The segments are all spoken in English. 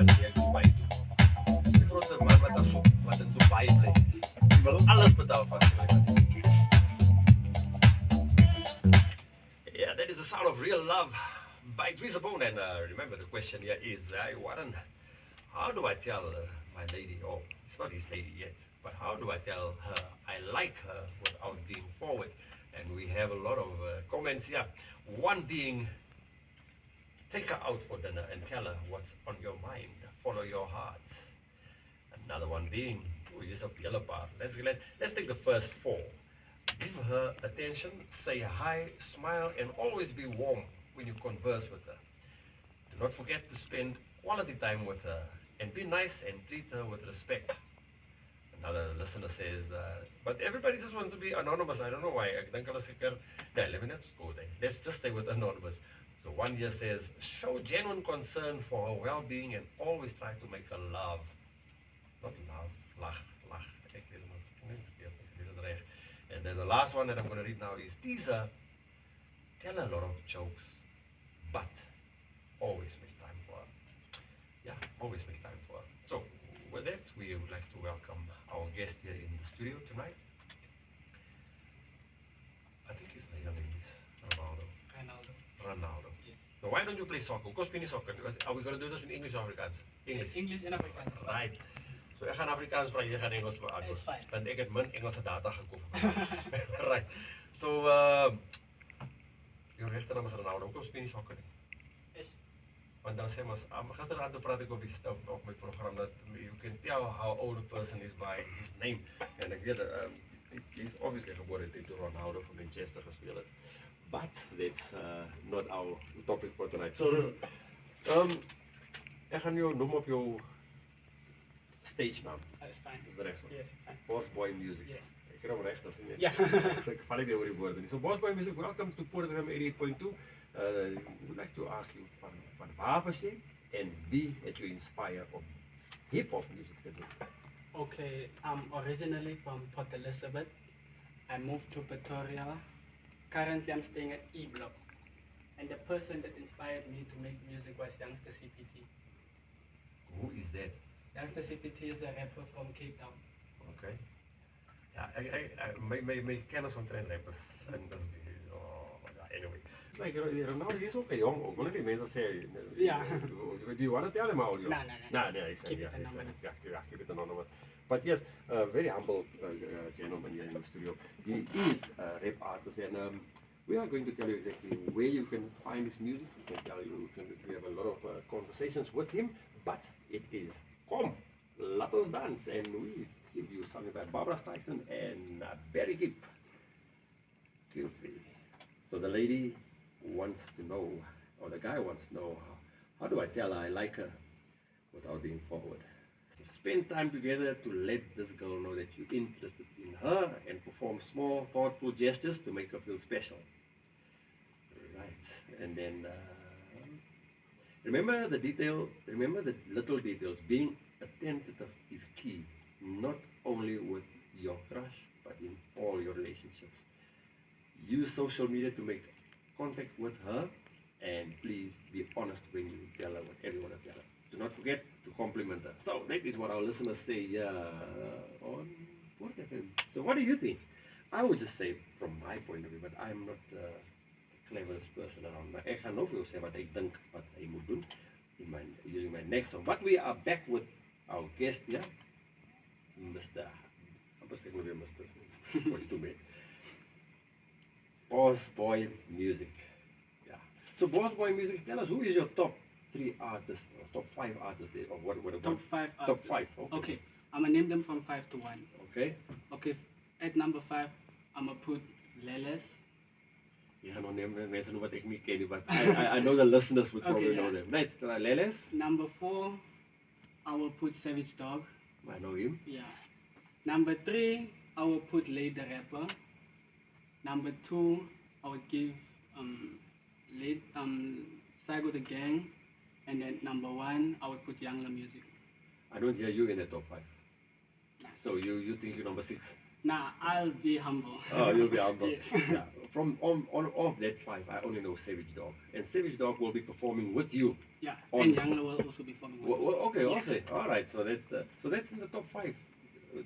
van die ek Dubai toe. Die grootste man wat daar soek, wat in Dubai bly. Die wil alles betaal van my. Yeah, that is the sound of real love by Teresa Bone. And remember the question here is, Warren, how do I tell my lady, oh, it's not his lady yet, but how do I tell her I like her without being forward? And we have a lot of comments here. One being, take her out for dinner and tell her what's on your mind. Follow your heart. Another one being, oh, here's a yellow part. Let's take the first four. Give her attention, say hi, smile, and always be warm when you converse with her. Do not forget to spend quality time with her and be nice and treat her with respect. Another listener says, but everybody just wants to be anonymous. I don't know why. Let me not go there. Let's just stay with anonymous. So one here says, show genuine concern for her well-being and always try to make her laugh. Not laugh, lach. And then the last one that I'm going to read now is, teaser, tell her a lot of jokes, but always make time for her. Yeah, always make time for her. So with that, we would like to welcome our guest here in the studio tonight. I think his name is Ronaldo. Yes. So why don't you play soccer? Because we soccer. Are we going to do this in English or Afrikaans? English. English and Afrikaans. Right. So ek gaan Afrikaans vra, jy gaan Engels beantwoord. It's fine. Want ek het min Engelse data gekoop. Right. So jou regte naam is Ronaldo. Hoekom speel jy soccer nie? Yes. Want dan sê ons, gisteraand praat ek op my program dat you can tell how old a person is by his name. En ek weet he's obviously gebore toe Ronaldo van Manchester gespeel het. But that's not our topic for tonight. So ek gaan jou noem op jou stage naam. That's fine. Is dat reg? Yes. BossboYmusic. Yes. Ek kry hom reg, dat is nie. Ja. So ek val nie weer oor die woorde nie. So BossboYmusic, welcome to Poort 88.2. We'd like to ask you van waar was jy en wie het jou inspire om hip-hop music te doen? Okay, I'm originally from Port Elizabeth. I moved to Pretoria. Currently, I'm staying at E Block. And the person that inspired me to make music was Youngster CPT. Who is that? Youngster CPT is a rapper from Cape Town. Okay. Ja, my kennis omtrent rappers. En dat is, anyway. It's like, Ronaldo is ook jong, ook wanneer die mensen zeggen, do you want to tell him how old you are? No, he said, keep it anonymous. But yes, very humble gentleman here in the studio. He is a rap artist, and we are going to tell you exactly where you can find his music. We can tell you, we have a lot of conversations with him, but it is Kom, Let Us Dance, and we give you something by Barbara Streisand and Barry Gibb. Feel free. So the lady wants to know, or the guy wants to know, how do I tell her I like her without being forward? So spend time together to let this girl know that you're interested in her and perform small, thoughtful gestures to make her feel special. Right, and then remember the little details. Being attentive is key, not only with your crush, but in all your relationships. Use social media to make contact with her, and please be honest when you tell her whatever you want to tell her. Do not forget to compliment her. So that is what our listeners say on Poort FM. So what do you think? I would just say from my point of view, but I'm not the cleverest person around. Maar ek gaan nou vir jou sê wat ek dink wat hy moet doen using my next song. But we are back with our guest here, Mr. Apa sê ek nou weer Mr. What's to me? BossboYmusic. Yeah. So BossboYmusic, tell us who is your top 3 artists or top 5 artists there, or what Top 5 artists. Top 5. Okay. I'm gonna name them from 5 to 1. Okay. Okay. At number 5, I'm gonna put Leles. Yeah, no name mense know wat ek nie ken nie, but I know the listeners would probably know them. Nice. Leles. Number 4, I will put Savage Dog. I know him. Yeah. Number 3, I will put Lay the Rapper. Number 2, I would give Saigo the Gang, and then number 1, I would put Youngler Music. I don't hear you in the top 5. Nah. So you think you're number 6? Nah, I'll be humble. Oh, you'll be humble. Yes. Yeah. From on of that five, I only know Savage Dog, and Savage Dog will be performing with you. Yeah, On- and Youngler will also be forming. Okay, Yeah. okay, all right. So that's in the top five.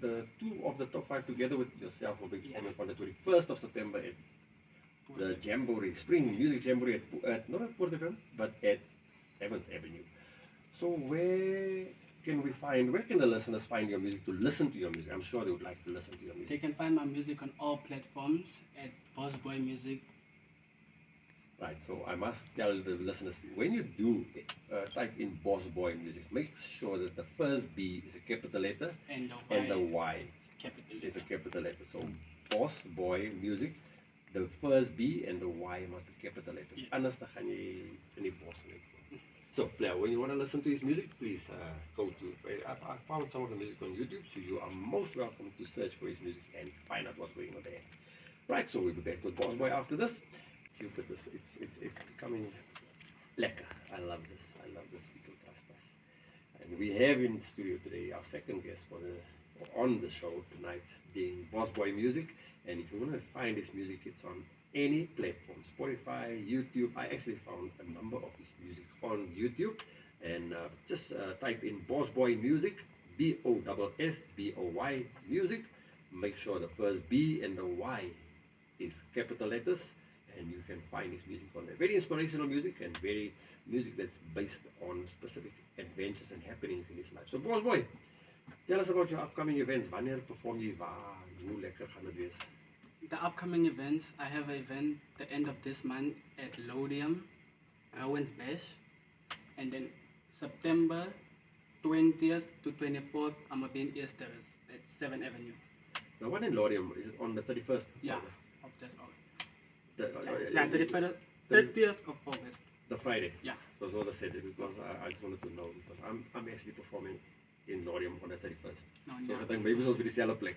The two of the top five together with yourself will be performing on the 21st of September at the Jamboree, Spring Music Jamboree at not at Poort, but at 7th Avenue. So where can the listeners find your music to listen to your music? I'm sure they would like to listen to your music. They can find my music on all platforms at BossboYmusic. Right, so I must tell the listeners, when you do type in BossboYmusic, make sure that the first B is a capital letter And the Y capital is a letter. capital letter. So BossboYmusic, the first B and the Y must be capital letters. Yes. Anders dan gaan jy in die bos net. So, when you want to listen to his music, please go to. I found some of the music on YouTube, so you are most welcome to search for his music and find out what's going on there. Right, so we'll be back with BossboY after this. Look at this, it's becoming lekker. I love this. People trust us. And we have in the studio today our second guest on the show tonight, being BossboYmusic. And if you want to find his music, it's on any platform, Spotify, YouTube. I actually found a number of his music on YouTube, and just type in BossboYmusic, BossboY music. Make sure the first B and the Y is capital letters, and you can find his music on there. Very inspirational music, and very music that's based on specific adventures and happenings in his life. So BossboY, tell us about your upcoming events. Wanneer perform jy waar? Hoe lekker gaan dit wees? The upcoming events, I have an event the end of this month at Lodium, Rowan's Bash, and then September 20th to 24th, I'm going to be in Easter's at 7th Avenue. The one in Lodium, is it on the 31st? Yeah, August? of this August. The, 30th of August. The Friday. Yeah. That's what I said, because I just wanted to know, because I'm actually performing in Lodium on the 31st. No, So yeah. I think maybe it's supposed to be the plek.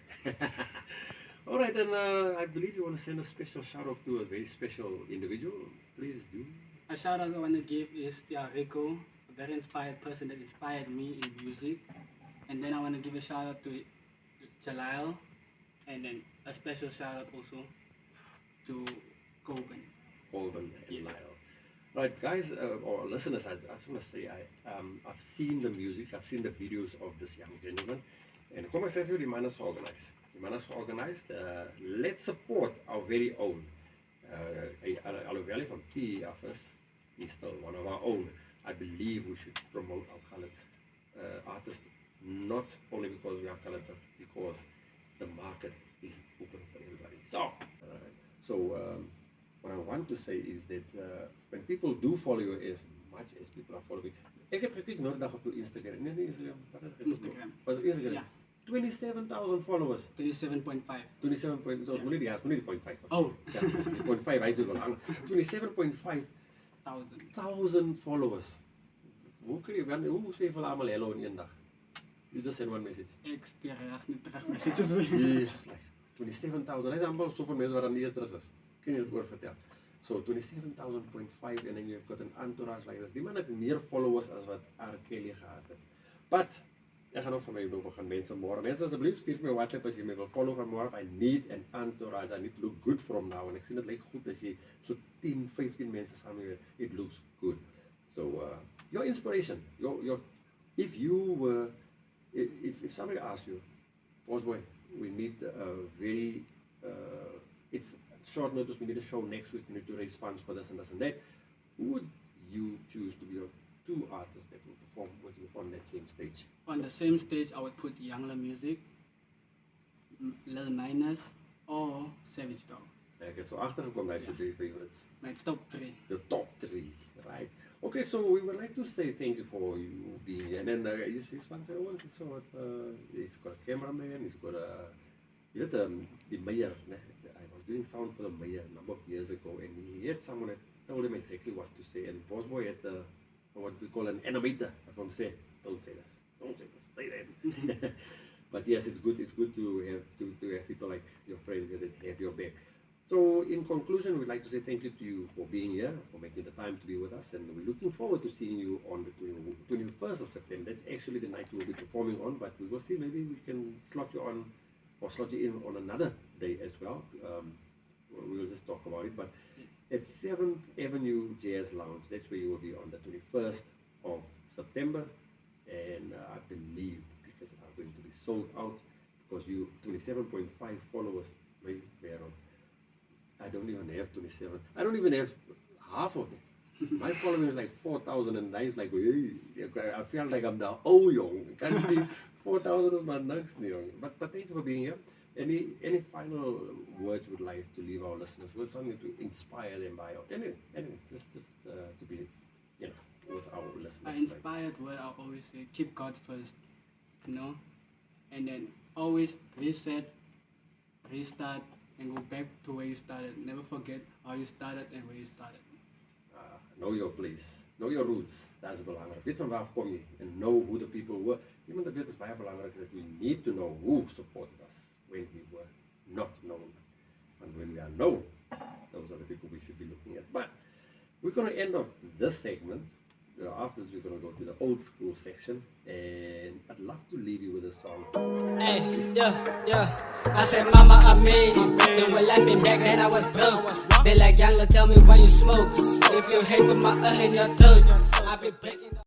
All right, and I believe you want to send a special shout out to a very special individual. Please do. A shout out I want to give is Rico, a very inspired person that inspired me in music. And then I want to give a shout out to Jalal, and then a special shout out also to Colben. Colben and Yes. Lyle. Right, guys, or listeners, I just want to say I've seen the music, I've seen the videos of this young gentleman, and come and say the man is organized. The man is organized. Let's support our very own. Alhoewel from P office, he's still one of our own. I believe we should promote our colored artists, not only because we are colored, but because the market is open for everybody. So, what I want to say is that when people do follow you as much as people are following, ek het gekyk nou dag op jou Instagram. Nee, Instagram. Wat is dit? Instagram. Was het Instagram? Ja. 27,000 followers. 27.5. 27 point, so moenie die 0.5. Oh. Ja, 0.5 hy is wel lang. 27.5 thousand followers. Hoe sê jy vir almal hello in een dag? You just send one message. Ek stuur reg nie terug messages. Yes, like 27,000. Hy is amper soveel mense wat aan die eerste is. Kan jy dit oor vertel? So 27,000.5 and then you've got an entourage like this. Die man het meer followers as wat R. Kelly gehad het. But ek gaan nog van my nou begin mense môre. Mense asseblief stuur my WhatsApp as jy my wil follow van môre. I need an entourage. I need to look good from now. En ek sien dit lyk goed as jy so 10, 15 mense saam weer. It looks good. So your inspiration, if you were, if somebody asks you, BossboY, we need very, it's short notice, we need a show next week, we need to raise funds for this and this and that, who would you choose to be your two artists that will perform with you on that same stage? On the same stage, I would put Youngler Music, Lil Minus, or Savage Dog. Ek het so agtergekom, that's your three favorites. My top 3. Your top 3, right? Okay, so we would like to say thank you for you being here. And then he's van sy ouens, he's got a cameraman, he's got a, you know, the mayor, I was doing sound for the mayor a number of years ago, and he had someone that told him exactly what to say, and BossboY had what we call an animator. That's what I'm saying. Don't say this, say that. But yes, it's good to have people like your friends that have your back. So in conclusion, we'd like to say thank you to you for being here, for making the time to be with us, and we're looking forward to seeing you on the 21st of September. That's actually the night you will be performing on, but we will see, maybe we can slot you on or slot you in on another day as well. We'll just talk about it, but it's 7th Avenue Jazz Lounge. That's where you will be on the 21st of September, and I believe tickets are going to be sold out because you 27.5 followers. Maybe I don't even have 27. I don't even have half of it. My following is like 4,000, and I was like, hey, I feel like I'm the old young. Can't be 4,000 is my next young. But thank you for being here. Any final words you would like to leave our listeners with, something to inspire them by, or anything, just to be, with our listeners. An inspired word I always say: keep God first, and then always reset, restart, and go back to where you started. Never forget how you started and where you started. Know your place, know your roots. Dat is belangrijk. Weet van waar kom je, and know who the people were. Iemand dat weet is baie belangrijk, that we need to know who supported us when we were not known. And when we are known, those are the people we should be looking at. But we're going to end off this segment. After this, we're going to go to the old school section, and I'd love to leave you with a song. Hey, yeah. I said, Mama, I made it. They were laughing back then I was broke. They like, Young, tell me why you smoke. If you hate with my in your throat, I've been breaking.